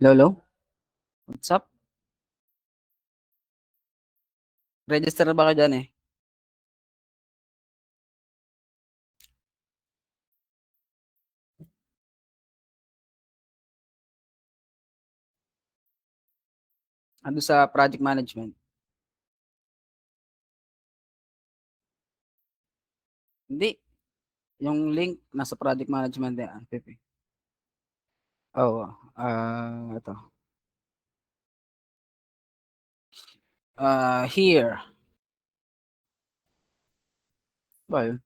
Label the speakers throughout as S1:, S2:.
S1: Lolo, what's up? Register na ba kayo dyan eh? Ando sa project management. Hindi. Yung link nasa project management yan. Pepe. Oo. Ito. Here. Well,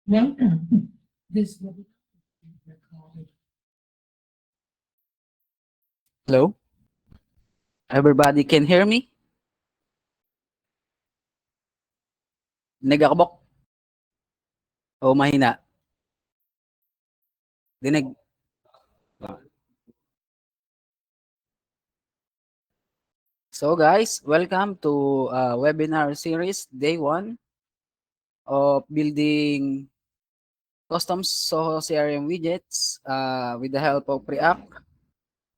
S2: Welcome. This will be recorded.
S1: hello? Everybody can hear me? Dinig ako, Bok? O mahina? Dinig. So guys, welcome to webinar series day 1 of building custom Soho CRM widgets with the help of React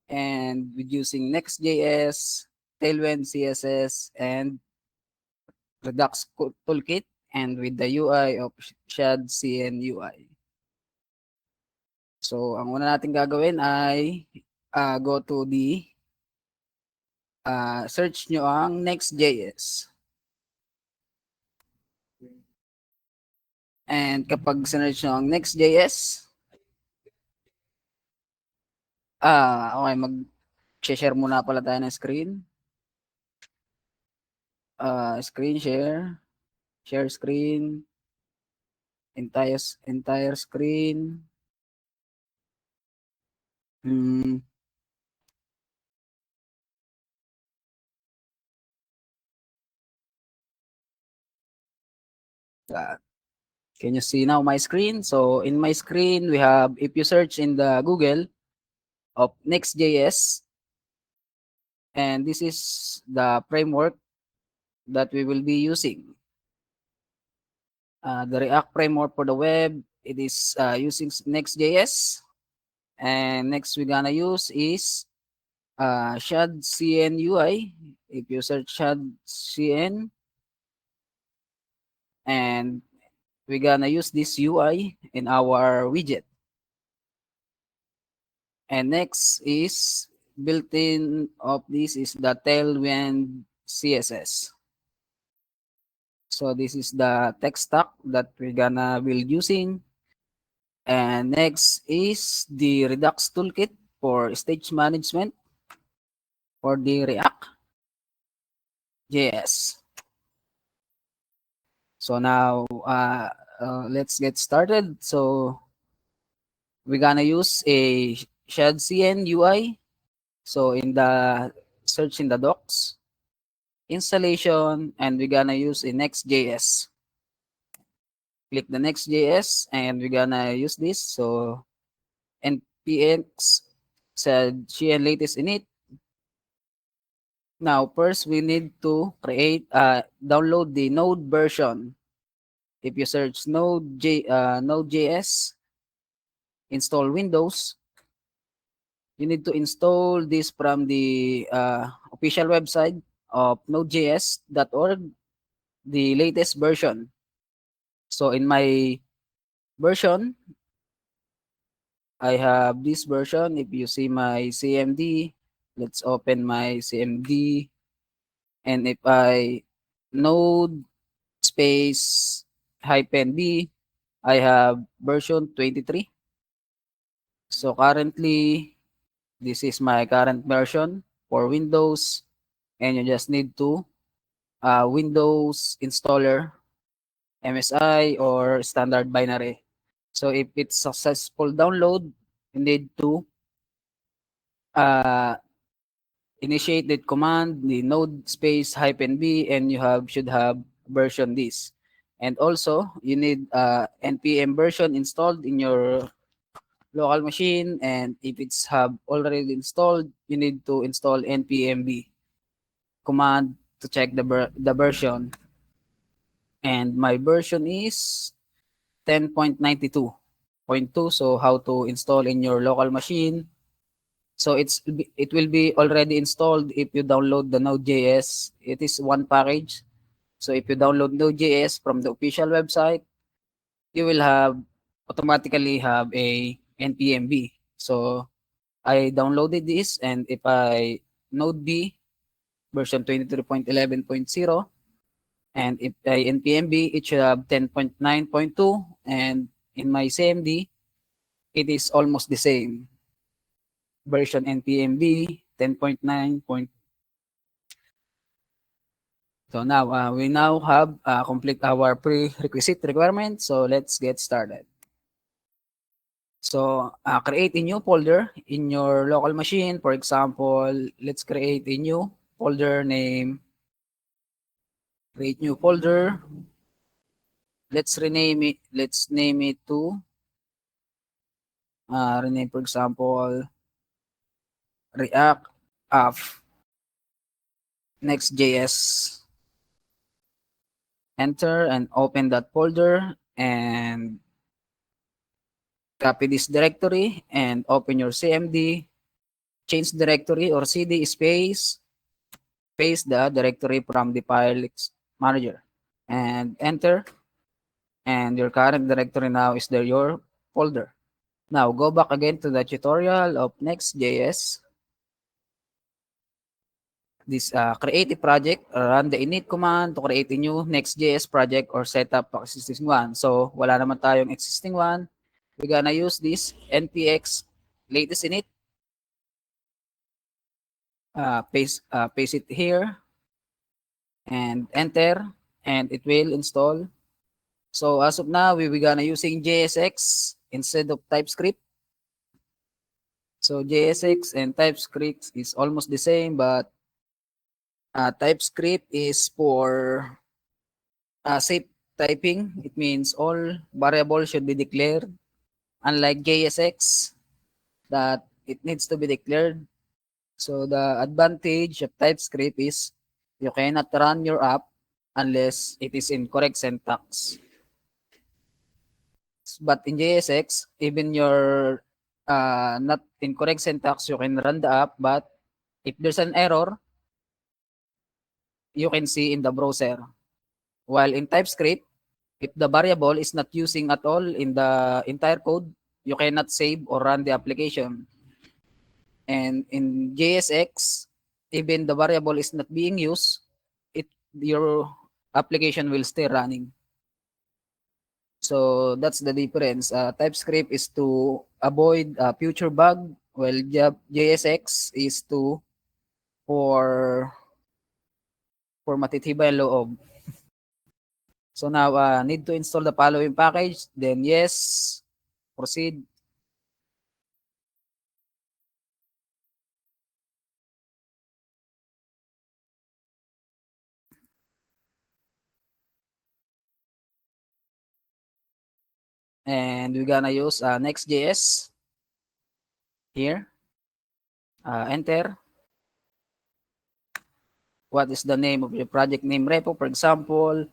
S1: and with using Next.js, Tailwind CSS, and Redux Toolkit, and with the UI of Shad CN UI. So, ang una natin gagawin ay go to the search nyo ang Next.js. And kapag sinearch nyo ang Next.js, okay, mag-share muna pala tayo ng screen. Screen share, share screen, entire screen. Can you see now my screen? So in my screen, we have, if you search in the Google of Next.js, and this is the framework that we will be using. The React framework for the web, it is using Next.js. And next we're gonna use is Shad CN UI. If you search Shad CN, and we're gonna use this UI in our widget. And next is built-in of this is the Tailwind CSS. So this is the tech stack that we're gonna build using. And next is the Redux toolkit for stage management for the React JS. So now let's get started. So we're gonna use a Shad CN UI. So in the search in the docs, installation, and we're gonna use a Next.js. Click the Next.js and we're gonna use this. So npx said CN latest init. Now first we need to create download the Node version. If you search Node.js, install Windows, you need to install this from the official website of nodejs.org, the latest version. So in my version, I have this version. If you see my CMD, let's open my CMD. And if I node space -b, I have version 23. So currently, this is my current version for Windows. And you just need to Windows installer, MSI, or standard binary. So if it's successful download, you need to initiate that command, the node space -b, and you should have version this. And also, you need npm version installed in your local machine, and if it's have already installed, you need to install npmb command to check the version. And my version is 10.92.2. So how to install in your local machine? So it will be already installed if you download the Node.js. It is one package. So if you download Node.js from the official website, you will have automatically have a npmb. So I downloaded this, and if I Node B version 23.11.0, and if I npmb, it should have 10.9.2, and in my CMD, it is almost the same version npmb 10.9. So now we now have complete our prerequisite requirements. So let's get started. So create a new folder in your local machine. For example, let's create a new folder name. Create new folder. Let's rename it. Let's name it to rename, for example, React App Next.js. Enter and open that folder and copy this directory and open your CMD, change directory or CD space, paste the directory from the file manager and enter. And your current directory now is there, your folder. Now go back again to the tutorial of Next.js. This create a project, run the init command to create a new Next.js project or set up existing one. So wala naman tayong existing one. We're gonna use this npx latest init. Paste it here and enter, and it will install. So as of now, we're gonna using JSX instead of TypeScript. So JSX and TypeScript is almost the same, but TypeScript is for safe typing. It means all variables should be declared. Unlike JSX, that it needs to be declared. So the advantage of TypeScript is you cannot run your app unless it is in correct syntax. But in JSX, even your not in correct syntax, you can run the app, but if there's an error, you can see in the browser. While in TypeScript, if the variable is not using at all in the entire code, you cannot save or run the application. And in JSX, even the variable is not being used, your application will stay running. So that's the difference. TypeScript is to avoid future bug, while JSX is for matitibay ang loob. So now need to install the following package. Then yes, proceed. And we're gonna use Next.js here. Enter. What is the name of your project name repo? For example,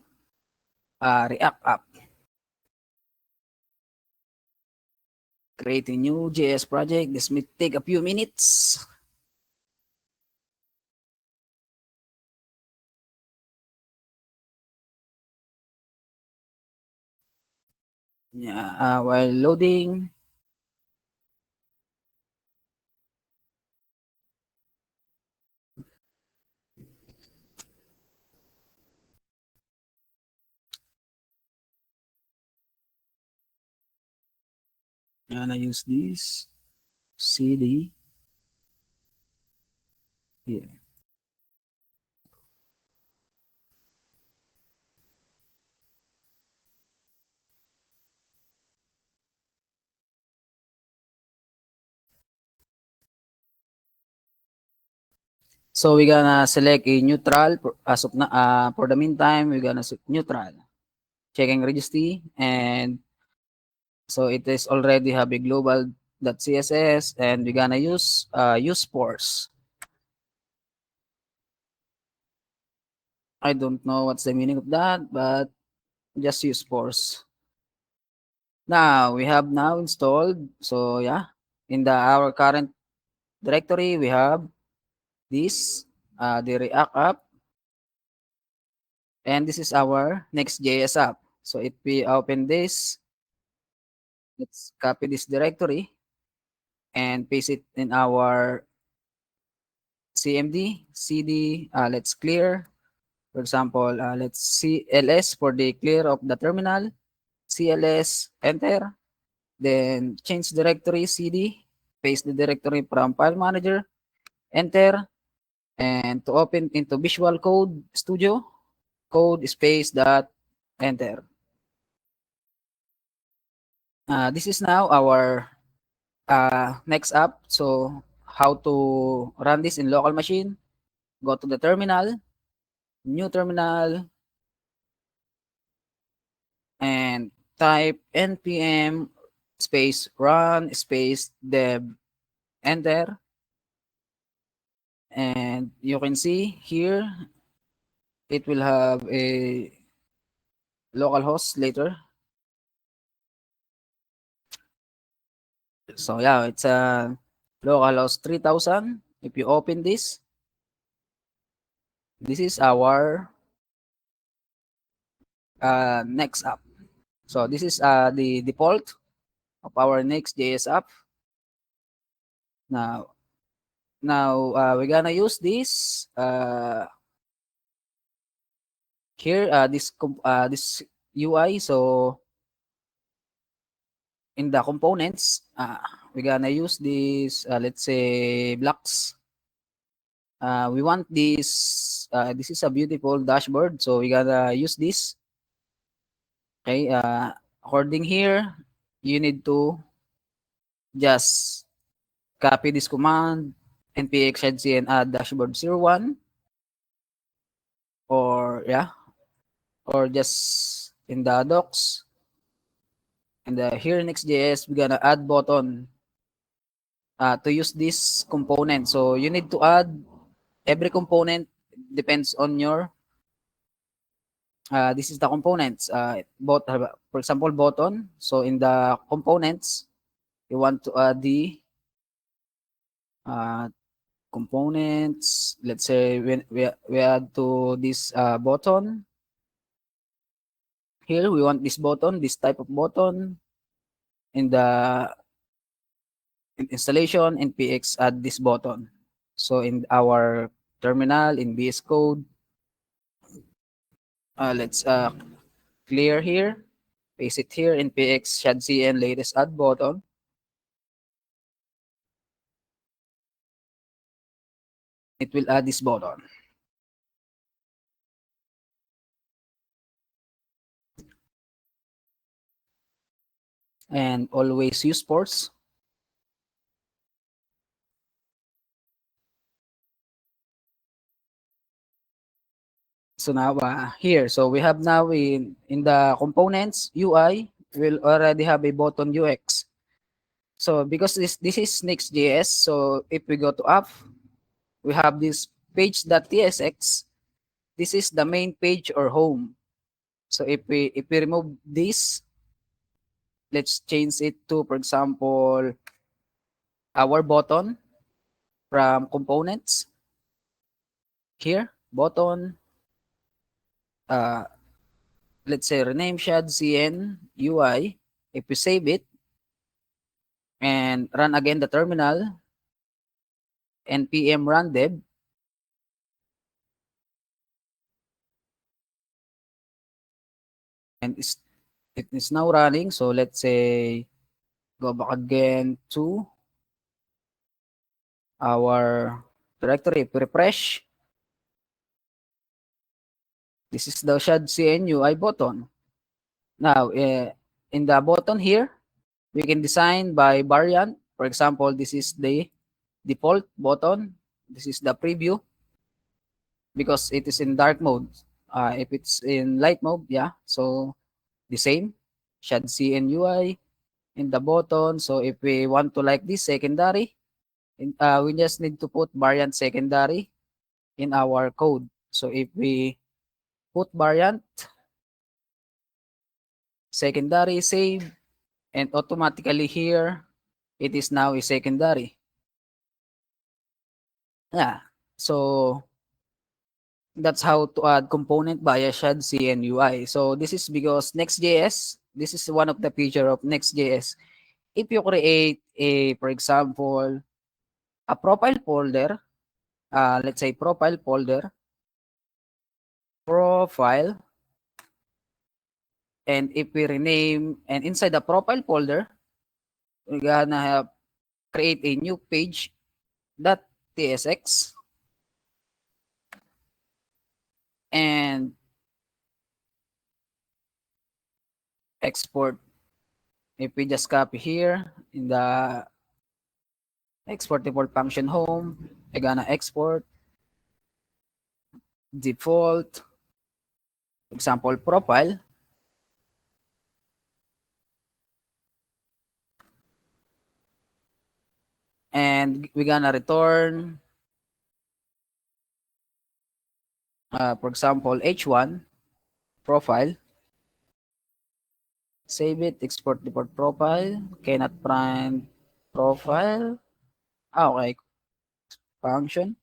S1: React App. Create a new JS project. This may take a few minutes. Yeah, while loading. I'm gonna use this CD here. So we're gonna select a neutral as of for the meantime. We're gonna select neutral, checking registry, and so it is already have a global .css, and we're gonna use useforce. I don't know what's the meaning of that, but just useforce. Now we have now installed. So yeah, in our current directory we have this the React app, and this is our Next.js app. So if we open this, let's copy this directory and paste it in our CMD, CD, let's clear. For example, let's see ls for the clear of the terminal, cls, enter, then change directory CD, paste the directory from file manager, enter, and to open into Visual Code Studio, code space dot enter. This is now our next app. So how to run this in local machine? Go to the terminal, new terminal, and type npm space run space dev, enter, and you can see here it will have a local host later. So yeah, it's a localhost 3000. If you open this, this is our next app. So this is the default of our Next.js app. Now we're gonna use this here, this UI. So in the components, we're gonna use this, let's say blocks. We want this, this is a beautiful dashboard, so we gotta use this. Okay, according here, you need to just copy this command, npx and add dashboard 01, or yeah, or just in the docs, and here in Next.js, we're gonna add button to use this component. So you need to add every component, depends on your this is the components, for example button. So in the components you want to add the components. Let's say when we add to this button here, we want this button, this type of button. In the installation, npx add this button. So in our terminal in VS Code, let's clear here, paste it here, npx shadcn latest add button. It will add this button. And always use force. So now here, so we have now in the components UI, we'll already have a button UX. So because this is Next.js, so if we go to app, we have this page.tsx. This is the main page or home. So if we remove this, let's change it to, for example, our button from components. Here, button, let's say rename shadcn UI. If we save it and run again the terminal, npm run dev, and it is now running. So let's say go back again to our directory. If we refresh, this is the shadcn UI button. Now in the button here, we can design by variant. For example, this is the default button. This is the preview because it is in dark mode. If it's in light mode, yeah, so the same shadcn UI. in the button. So if we want to like this secondary, we just need to put variant secondary in our code. So if we put variant secondary, save, and automatically here, it is now a secondary. Yeah. So that's how to add component via SHAD CNUI. So this is because Next.js, this is one of the feature of Next.js. If you create a, for example, a profile folder, let's say profile folder, profile, and if we rename, and inside the profile folder, we're gonna have create a new page dot tsx and export. If we just copy here in the export default function home, we're gonna export default example profile, and we're gonna return for example h1 profile, save it, export default profile, cannot print profile. Okay, function.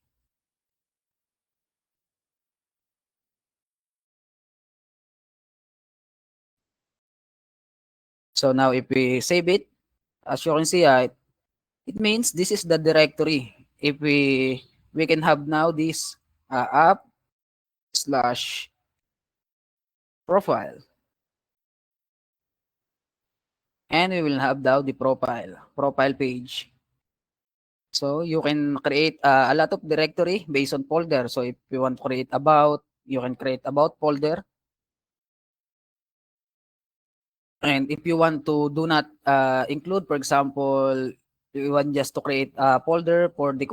S1: So now if we save it, as you can see, it means this is the directory. If we can have now this app slash profile, and we will have now the profile page. So you can create a lot of directory based on folder. So if you want to create about, you can create about folder. And if you want to do not include, for example, you want just to create a folder for the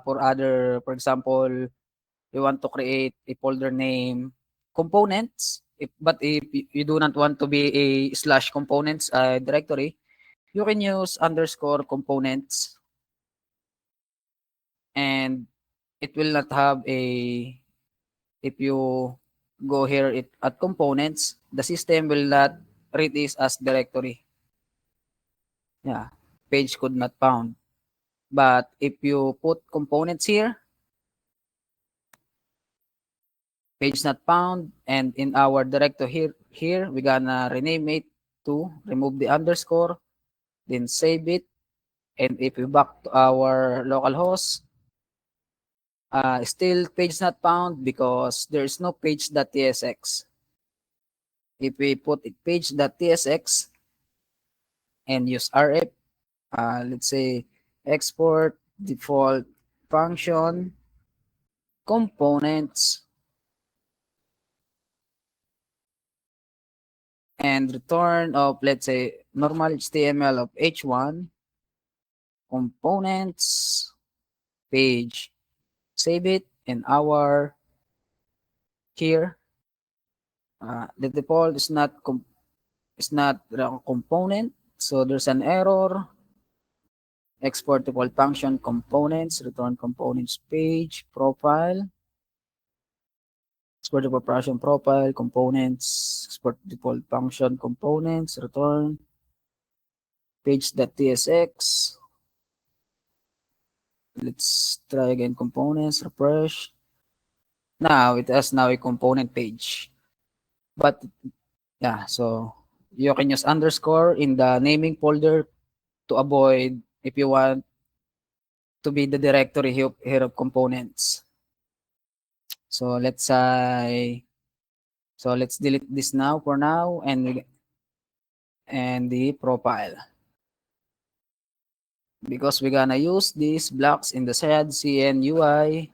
S1: for other, for example, you want to create a folder name components. If you do not want to be a slash components directory, you can use underscore components, and it will not have a, if you go here at components, the system will not read this as directory. Yeah, page could not found. But if you put components here, page not found, and in our directory here we gonna rename it to remove the underscore, then save it, and if we back to our local host, still page not found because there is no page.tsx. If we put it page.tsx and use rf, let's say export default function components and return of, let's say, normal HTML of h1 components page. Save it in our here. The default is not the component, so there's an error. Export default function components, return components page profile. Export default function profile components, export default function components, return page.tsx. Let's try again components, refresh. Now it has now a component page. But yeah, so you can use underscore in the naming folder to avoid if you want to be the directory here of components. So let's say, so let's delete this now for now, and the profile, because we're gonna use these blocks in the SHAD CNUI,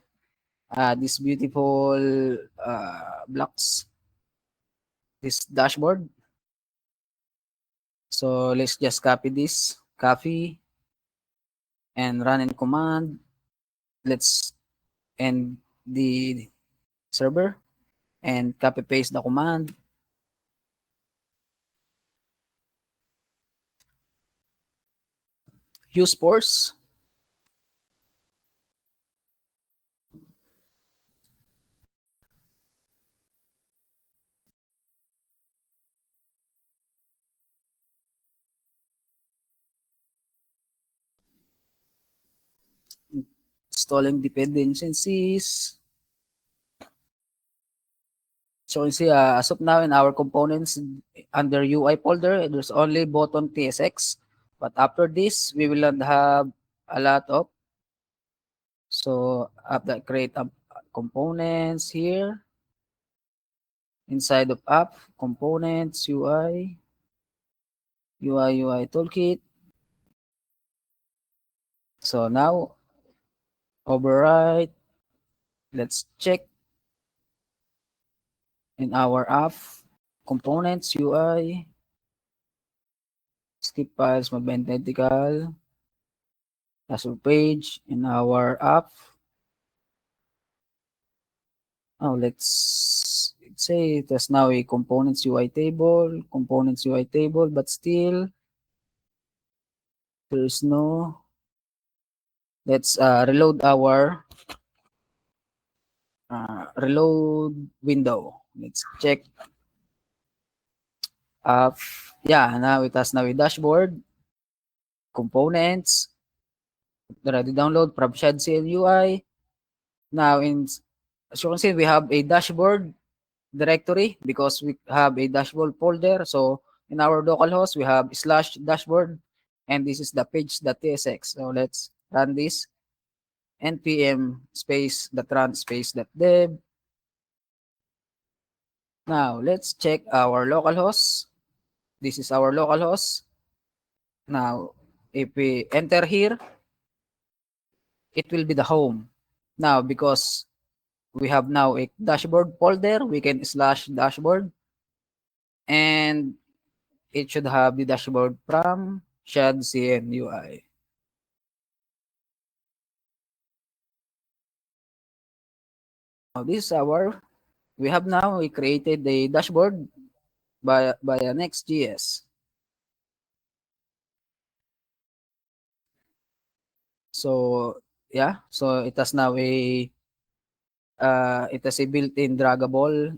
S1: these beautiful blocks, this dashboard. So let's just copy this, copy, and run in command. Let's end the server and copy paste the command. use force. Installing dependencies. So you see, as of now in our components under UI folder, there's only button TSX. But after this, we will have a lot of. So after create components here, inside of app, components, UI toolkit. So now override. Let's check in our app, components, UI, skip files, identical, dashboard page in our app. Oh, let's say there's now a components UI table, but still there's no. Let's reload our reload window. Let's check. Yeah, now it has now a dashboard, components, ready download from ShadCN UI. Now as you can see, we have a dashboard directory because we have a dashboard folder. So in our localhost, we have /dashboard, and this is the page.tsx. So let's run this. npm space .run space .dev. Now let's check our localhost. This is our localhost. Now if we enter here, it will be the home. Now because we have now a dashboard folder, we can /dashboard, and it should have the dashboard from ShadCN UI. Now this is we have now created the dashboard by Next.js. So yeah, so it has now it has a built-in draggable,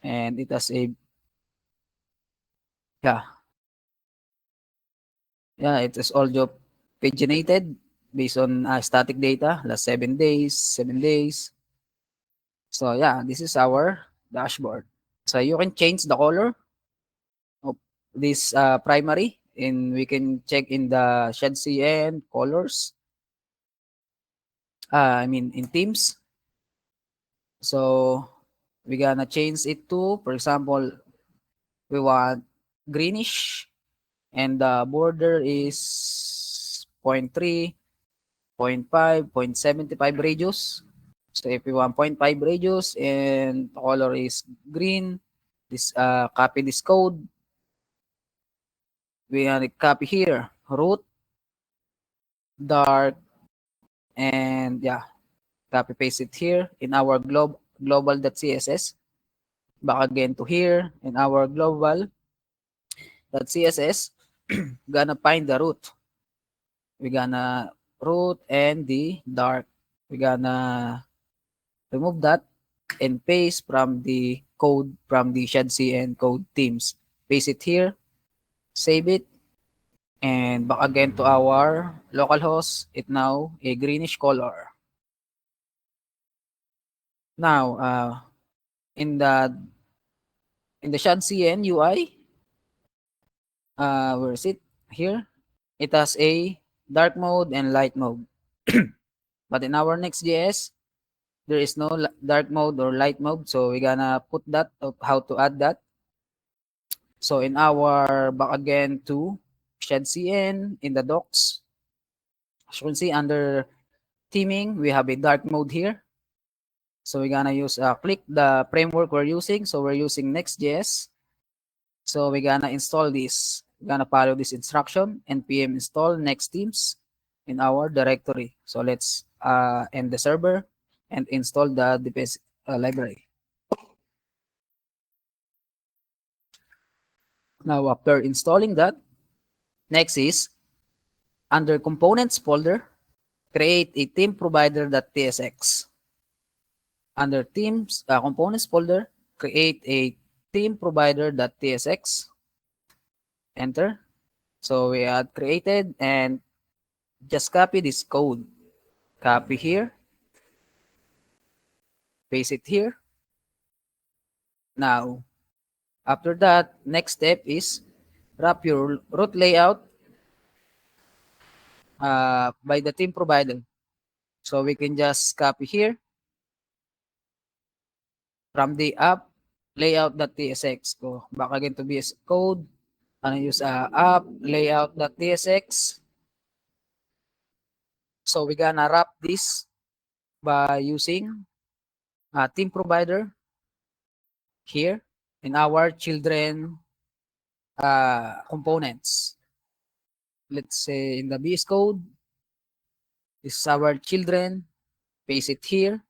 S1: and it has a it is also paginated based on static data, last 7 days, 7 days. So yeah, this is our dashboard. So you can change the color of this primary, and we can check in the ShadCN colors. I mean in themes. So we're gonna change it to, for example, we want greenish, and the border is 0.3, 0.5, 0.75 radius. So if we want 0.5 radius and the color is green, this copy this code. We copy here root, dark, and yeah, copy paste it here in our global.css. Back again to here in our global.css. Gonna find the root. We're gonna root and the dark. We're gonna remove that and paste from the code from the ShadCN code themes. Paste it here, save it, and back again to our localhost. It now a greenish color. Now, in the ShadCN UI, where is it? Here, it has a dark mode and light mode. But in our Next.js, there is no dark mode or light mode, so we're gonna put that of how to add that. So in our back again to ShadCN in the docs, as you can see under theming, we have a dark mode here. So we're gonna use click the framework we're using. So we're using Next.js. So we're gonna install this. We're gonna follow this instruction, npm install next themes in our directory. So let's end the server and install the DPS library. Now, after installing that, next is under components folder, create a team provider.tsx. Under teams components folder, create a team provider.tsx. Enter. So we had created and just copy this code. Copy here, paste it here. Now, after that, next step is wrap your root layout by the team provider. So we can just copy here from the app layout.tsx. Go back again to VS Code. Ano use app layout.tsx. So we're gonna wrap this by using team provider here in our children components. Let's say in the VS Code, this is our children. Paste it here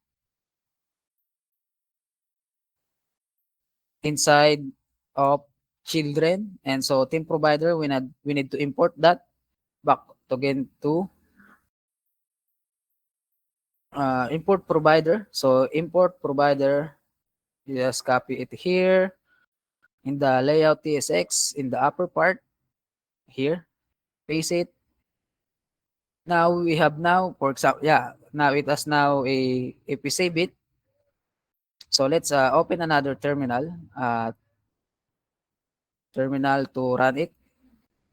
S1: inside of children, and so team provider we need to import that back again to import provider. So import provider, just copy it here in the layout tsx in the upper part here, paste it. Now we have now, for example, now it has now a, if we save it, so let's open another terminal, terminal to run it,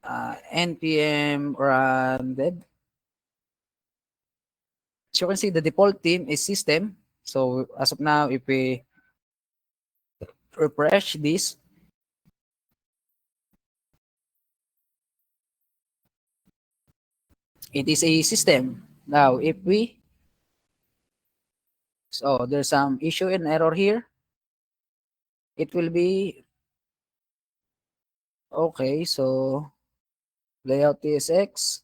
S1: npm run dev. So you can see the default theme is system. So as of now, if we refresh this, it is a system. Now, if we, so there's some issue and error here. It will be, okay, so layout tsx,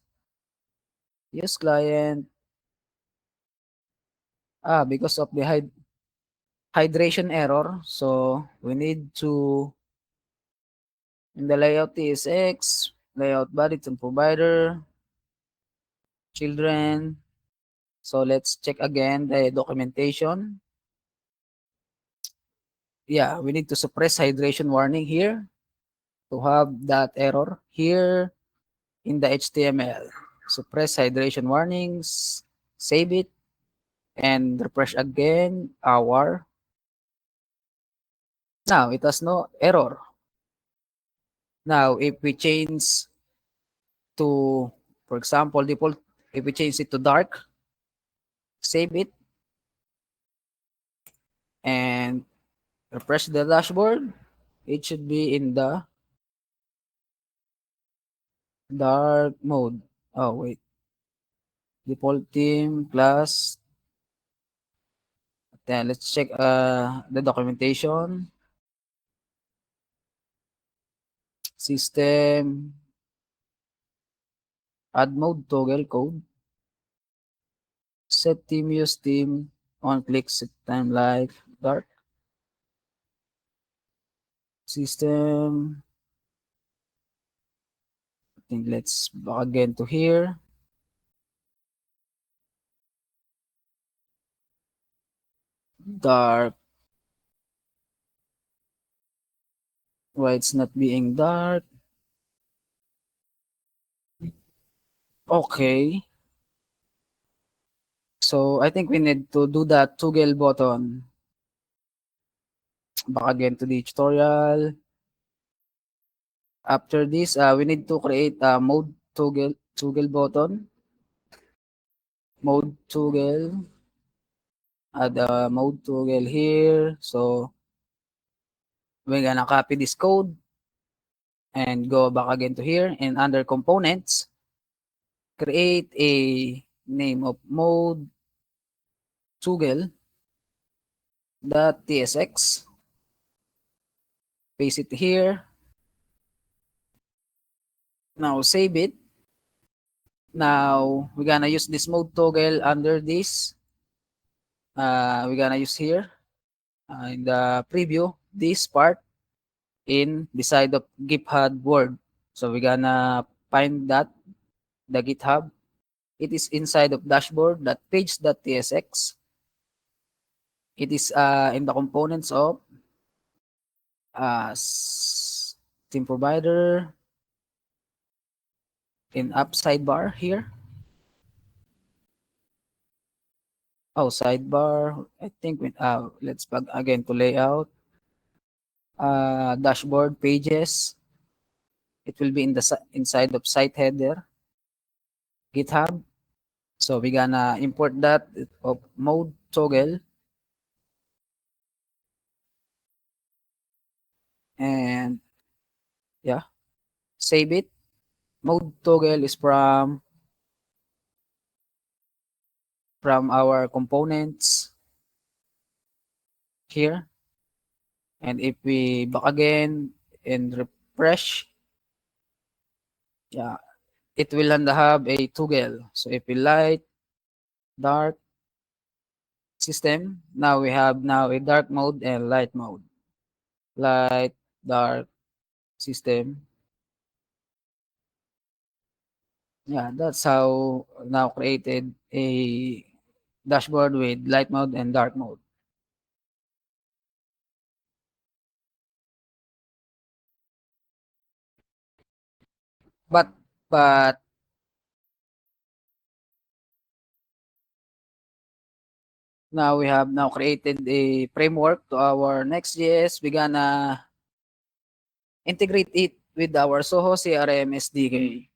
S1: use client, because of the hydration error. So we need to, in the layout tsx, layout body to provider, children. So let's check again the documentation. Yeah, we need to suppress hydration warning here to have that error here in the HTML. Suppress hydration warnings, save it, and refresh again our. Now it has no error. Now if we change to, for example, default, if we change it to dark, save it, and refresh the dashboard, it should be in the dark mode. Oh wait, default theme class. Then let's check the documentation. System, add mode toggle code, set theme use theme, on click set time life dark. System, I think let's back again to here. Dark. Why it's not being dark? Okay. So I think we need to do that toggle button. Back again to the tutorial. After this, we need to create a mode toggle button. Mode toggle. Add a mode toggle here. So we're gonna copy this code and go back again to here, and under components, create a name of mode toggle.tsx. Paste it here. Now save it. Now we're gonna use this mode toggle under this. We're gonna use here in the preview this part. in the side of GitHub Word. So we're gonna find that the GitHub. It is inside of dashboard.page.tsx. It is in the components of team provider in up sidebar here. Oh, sidebar. I think let's back again to layout. Dashboard pages. It will be in the inside of site header, GitHub. So we're gonna import that of mode toggle, and yeah, save it. Mode toggle is from our components here. And if we back again and refresh, yeah, it will have a toggle. So if we light, dark system, now we have now a dark mode and light mode. Light, dark system. Yeah, that's how now created a dashboard with light mode and dark mode. But now we have now created a framework to our Next.js. We're gonna integrate it with our Soho CRM SDK.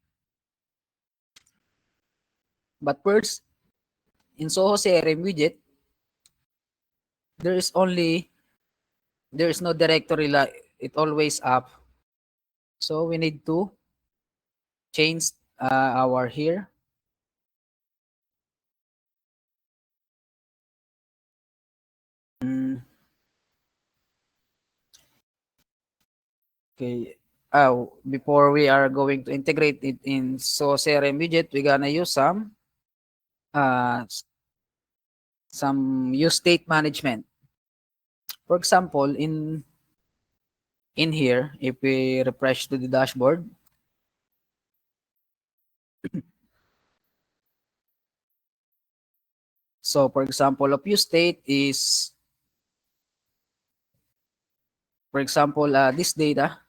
S1: But first, in Soho CRM widget, there is no directory like it always up. So we need to change our here. Okay. Before we are going to integrate it in Soho CRM widget, we're gonna use some use state management. For example, in here, if we refresh to the dashboard, so for example, of use state is, for example, this data.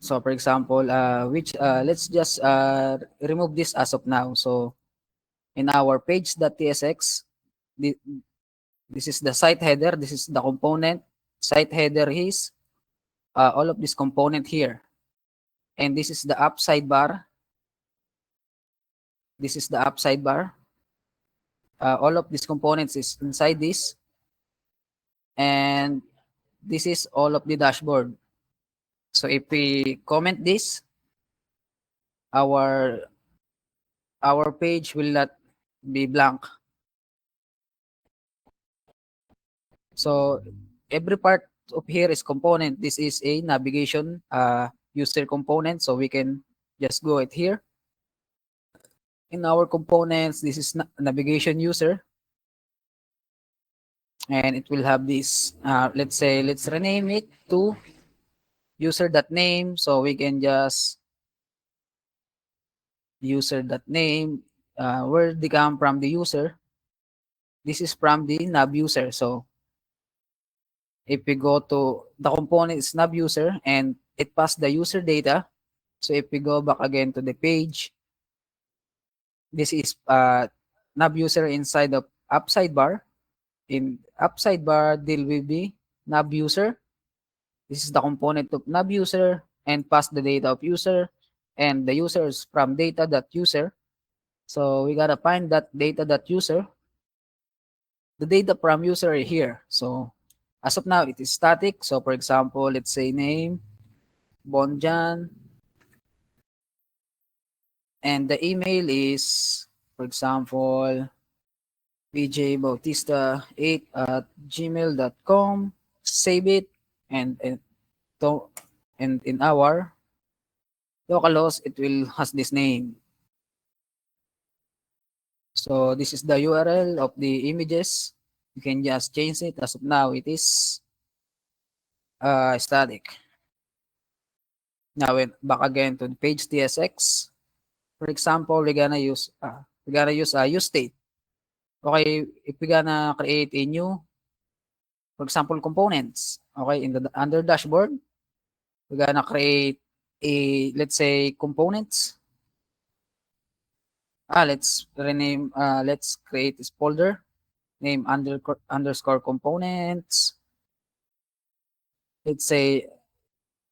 S1: So for example, let's just remove this as of now. So in our page.tsx, this is the site header. This is the component. Site header is all of this component here. And this is the up sidebar. This is the up sidebar. All of these components is inside this. And this is all of the dashboard. So if we comment this, our page will not be blank. So every part of here is component. This is a navigation user component. So we can just go it here. In our components, this is navigation user. And it will have this, let's rename it to user.name. So we can just user.name, where they come from the user. This is from the nav user. So if we go to the component is nav user and it passed the user data. So if we go back again to the page, this is nav user inside of up sidebar. In up sidebar, deal with the nav user. This is the component of nav user and pass the data of user, and the user is from data.user. So we gotta find that data.user. The data from user is here. So as of now, it is static. So for example, let's say name, Bonjan, and the email is, for example, bjbautista8@gmail.com. Save it, and in our localhost, it will has this name. So this is the URL of the images. You can just change it. As of now, it is static. Now, back again to the page TSX. For example, we're gonna use use state. Okay, if we're gonna create a new, for example, components. Okay, in the under dashboard, we're gonna create a, let's say, components. Let's create this folder, name underscore components. Let's say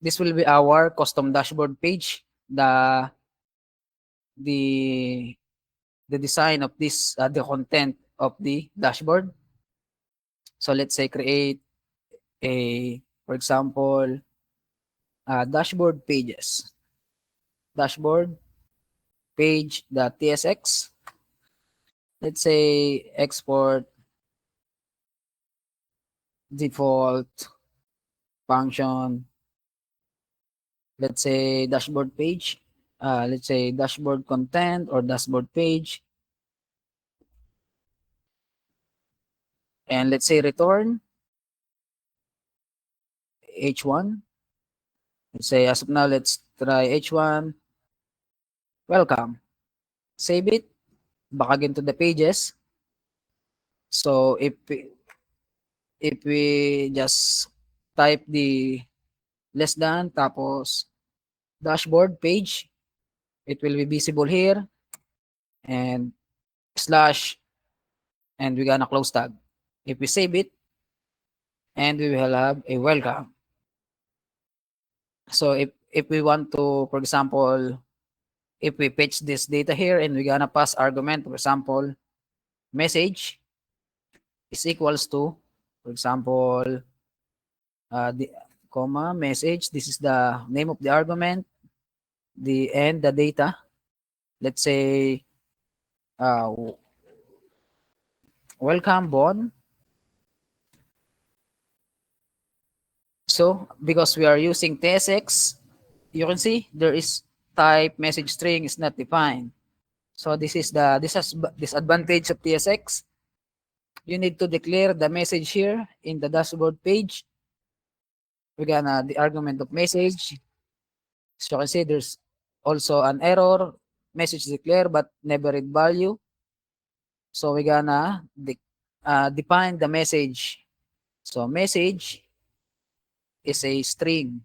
S1: this will be our custom dashboard page. The design of this, the content of the dashboard. So let's say create a, for example, dashboard pages. Dashboard page.tsx. Let's say export default function. Let's say dashboard page. Let's say dashboard content or dashboard page. And let's say return h1. Let's say as of now, let's try h1. Welcome. Save it. Back again to the pages. So if we just type the less than tapos dashboard page, it will be visible here, and slash, and we're gonna close tab. If we save it, and we will have a welcome. So if we want to, for example, if we fetch this data here and we're gonna pass argument, for example, message is equals to, for example, the comma message. This is the name of the argument, the data. Let's say welcome Bon. So because we are using TSX, you can see there is type message string is not defined. So this is the disadvantage of TSX. You need to declare the message here in the dashboard page. We're gonna the argument of message. So you can see there's also an error, message declare but never read value. So we're gonna define the message. So message is a string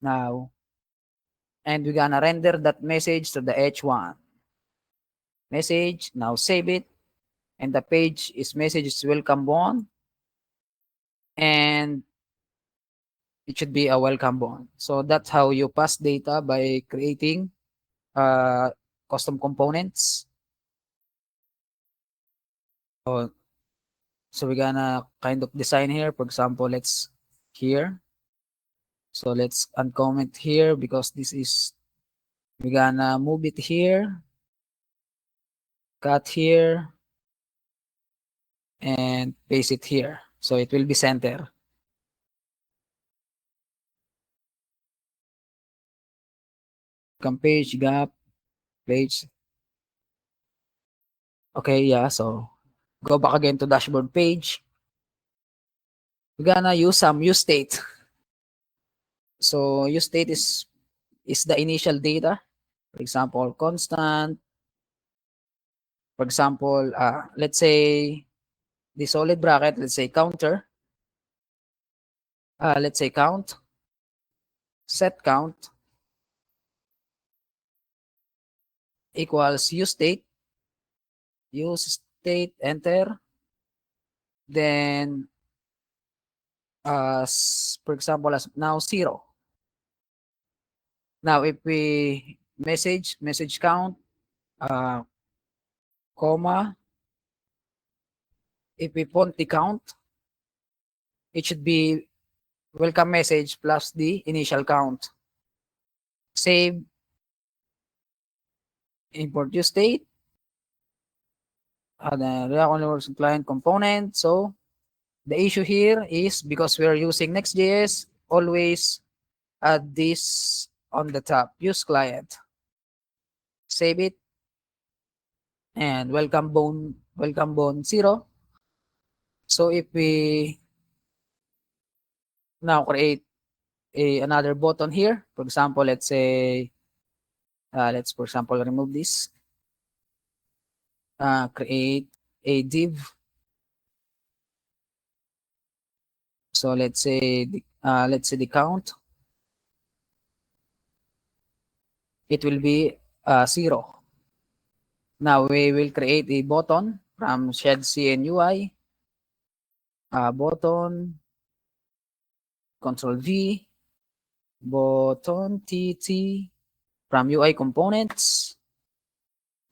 S1: now, and we're gonna render that message to the h1 message. Now save it, and the page is message is welcome Bon, and it should be a welcome Bon. So that's how you pass data by creating custom components. So we're gonna kind of design here. For example, let's here. So let's uncomment here because this is, we're gonna move it here, cut here, and paste it here. So it will be center. Come page, gap, page. Okay, yeah, so go back again to dashboard page. We're gonna use some use state. So use state is the initial data. For example, constant. For example, let's say the solid bracket, let's say counter. Let's say count, set count equals use state, enter. Then, for example, as now 0. Now, if we message count, comma, if we point the count, it should be welcome message plus the initial count. Save, import use state, the React Universal Client component. So the issue here is because we are using Next.js, always add this on the top, use client. Save it. and welcome bone 0. So if we now create another button here, for example, let's say, let's for example remove this, create a div. So let's say the count, it will be 0. Now we will create a button from shed CNUI, button, Control V, button TT from UI components.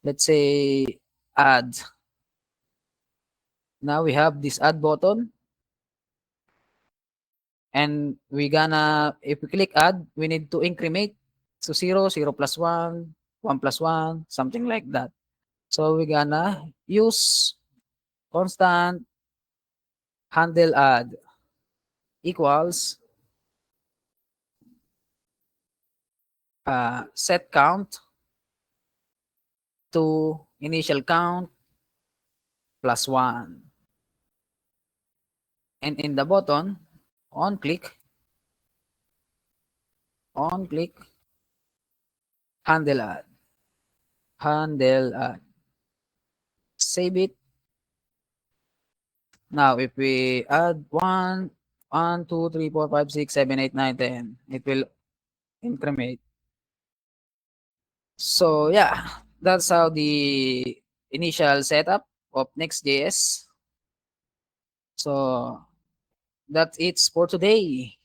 S1: Let's say add. Now we have this add button, and we gonna, if we click add, we need to increment to 0, 0 plus 1, 1 plus 1, something like that. So we gonna use constant handle add equals set count to initial count plus 1. And in the button, on click, handle add, save it. Now if we add 1, 1, 2, 3, 4, 5, 6, 7, 8, 9, 10, it will increment. So yeah, that's how the initial setup of Next.js. So that's it for today.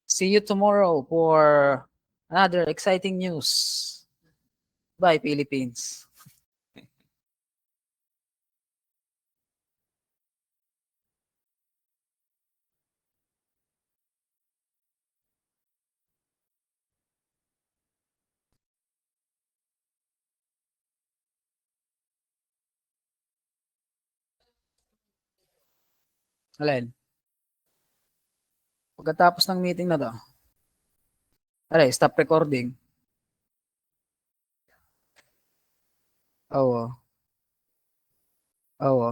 S1: See you tomorrow for another exciting news. Bye, Philippines. Alin? Pagkatapos ng meeting na to, alay, stop recording. Oo. Oo.